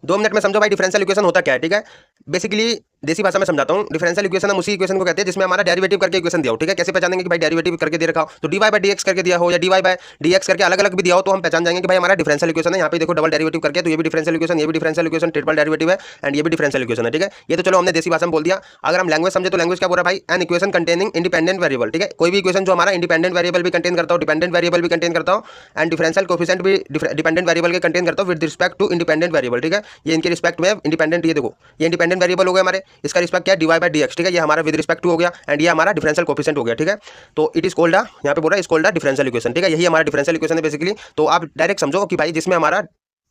2 minute में समझो भाई डिफरेंशियल इक्वेशन होता क्या है, ठीक है। बेसिकली देसी भाषा में समझाता हूँ। डिफरेंशियल इक्वेशन हम उसी इक्वेशन को कहते हैं जिसमें हमारा डेरिवेटिव करके इक्वेशन दिया हो, ठीक है। कैसे पहचानेंगे कि भाई डेरिवेटिव करके दे रखा हो, तो dy बाय dx करके दिया हो या dy बाय dx करके अलग अलग भी दिया हो, तो हम पहचान जाएंगे कि भाई हमारा डिफरेंशियल इक्वेशन है। यहाँ पे देखो डबल डेरिवेटिव करके, तो ये भी डिफरेंशियल इक्वेशन, ये भी डिफरेंशियल इक्वेशन, ट्रिपल डेरिवेटिव है एंड ये भी डिफरेंशियल इक्वेशन है, ठीक है। ये तो चलो हमने देसी भाषा में बोल दिया। अगर हम लैंग्वेज समझे तो लैंग्वेज क्या बोल रहा है भाई, an equation containing independent variable, ठीक है। कोई भी इक्वेशन जो हमारा इंडिपेंडेंट वेरिएबल भी कंटेन करता हो, डिपेंडेंट वेरिएबल भी कंटेन करता हो एंड डिफरेंशियल कोफिशिएंट भी डिपेंडेंट वेरिएबल के कंटेन करता हो with respect to independent variable, ठीक है। ये इनके रिस्पेक्ट में इंडिपेंडेंट, ये देखो ये इंडिपेंडेंट वेरिएबल हो गया हमारे, इसका रिस्पेक्ट क्या है dy बाय dx, ठीक है। ये हमारा विद रिस्पेक्ट टू हो गया एंड ये हमारा डिफरेंशियल कोफिशिएंट हो गया, ठीक है। तो इट इज कॉल्ड यहाँ पे बोल रहा है इज कॉल्ड डिफरेंशियल इक्वेशन, ठीक है। यही हमारा डिफरेंशियल इक्वेशन है बेसिकली। तो आप डायरेक्ट समझो कि भाई जिसमें हमारा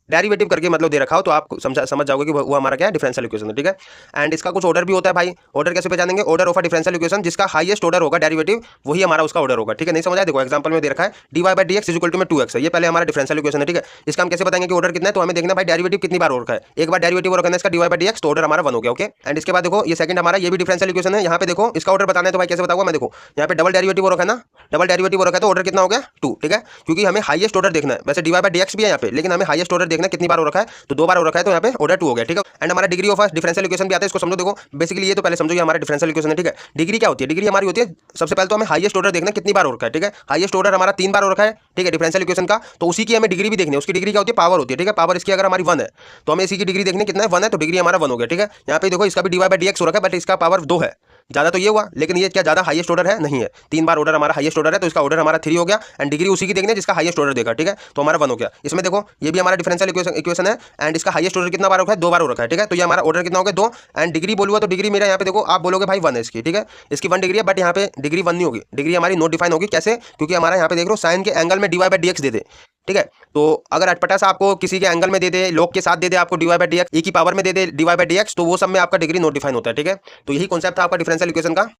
डेरिवेटिव करके मतलब दे रखा हो, तो आप समझ जाओगे कि वो हमारा क्या है, डिफरेंशियल इक्वेशन है, ठीक है। एंड इसका कुछ ऑर्डर भी होता है भाई। ऑर्डर कैसे पहचानेंगे, order of a differential equation, जिसका हाईएस्ट ऑर्डर होगा डेरिवेटिव वही हमारा उसका ऑर्डर होगा, ठीक है। नहीं समझ आया, देखो एग्जांपल में दे रखा है dy by dx equal to में 2x है, ये पहले हमारा डिफरेंशियल इक्वेशन है, ठीक है। इसका हम कैसे बताएंगे कि ऑर्डर कितना है, तो हमें देखना भाई डेरिवेटिव कितनी बार हो रखा है। एक बार डेरिवेटिव हो रखा है इसका dy बाय dx, तो ऑर्डर हमारा 1 हो गया, ओके। एंड इसके बाद देखो ये सेकंड हमारा ये भी डिफरेंशियल इक्वेशन है। यहाँ पे देखो इसका ऑर्डर बताना है, तो भाई कैसे बताऊंगा मैं, देखो यहाँ पे डबल डेरिवेटिव हो रखा है ना, डबल डेरिवेटिव हो रखा है, तो ऑर्डर कितना हो गया 2, ठीक है। क्योंकि हमें हाईएस्ट ऑर्डर देखना है, वैसे dy बाय dx भी है यहाँ पे, लेकिन हमें हाईएस्ट ऑर्डर देखना है कितनी बार हो रखा है, तो 2 बार हो रखा है, तो यहाँ पे ऑर्डर 2 हो गया, ठीक है। एंड हमारा डिग्री ऑफ डिफरेंशियल इक्वेशन भी आता है, इसको समझो। देखो बेसिकली ये तो पहले समझो ये हमारा डिफरेंशियल इक्वेशन है, ठीक है। डिग्री क्या होती है, डिग्री हमारी होती है सबसे पहले तो हमें हाईएस्ट ऑर्डर देखना कितनी बार हो रखा है, ठीक है। हाईएस्ट ऑर्डर हमारा 3 बार हो रखा है, ठीक है, डिफरेंशियल इक्वेशन का, तो उसी की हमें डिग्री भी देखनी है। उसकी डिग्री क्या होती है, पावर होती है, ठीक है। पावर इसकी अगर हमारी 1 है तो हमें इसी की डिग्री देखनी कितना है, 1 है, तो डिग्री हमारा 1 हो गया, ठीक है। यहाँ पे देखो इसका भी dy बाय dx हो रखा है, बट इसका पावर 2 है, ज्यादा तो ये हुआ, लेकिन ये क्या ज्यादा हाईएस्ट ऑर्डर है नहीं है। 3 बार ऑर्डर हमारा हाईएस्ट ऑर्डर है, तो इसका ऑर्डर हमारा 3 हो गया एंड डिग्री उसी की देखनी है जिसका हाईएस्ट ऑर्डर देखा, ठीक है। तो हमारा 1 हो गया। इसमें देखो ये भी हमारा डिफरेंशियल इक्वेशन है एंड इसका हाईएस्ट ऑर्डर कितना बार हो रखा है, 2 बार हो रखा है, ठीक है। तो ये हमारा ऑर्डर कितना हो गया 2 एंड डिग्री बोलूंगा तो डिग्री मेरा यहाँ पे देखो आप बोलोगे भाई 1 है इसकी, ठीक है। इसकी 1 डिग्री है, बट यहाँ पे डिग्री 1 नहीं होगी, डिग्री हमारी नोट डिफाइन होगी। कैसे, क्योंकि हमारा यहाँ पे देख लो साइन के एंगल में dy बाय dx दे दे, ठीक है। तो अगर अटपटा सा आपको किसी के एंगल में दे दे, लॉग के साथ दे दे आपको dy बाय dx, e की पावर में दे दे dy बाय dx, तो वो सब में आपका डिग्री नोट डिफाइन होता है, ठीक है। तो यही कॉन्सेप्ट था आपका डिफरेंशियल इक्वेशन का।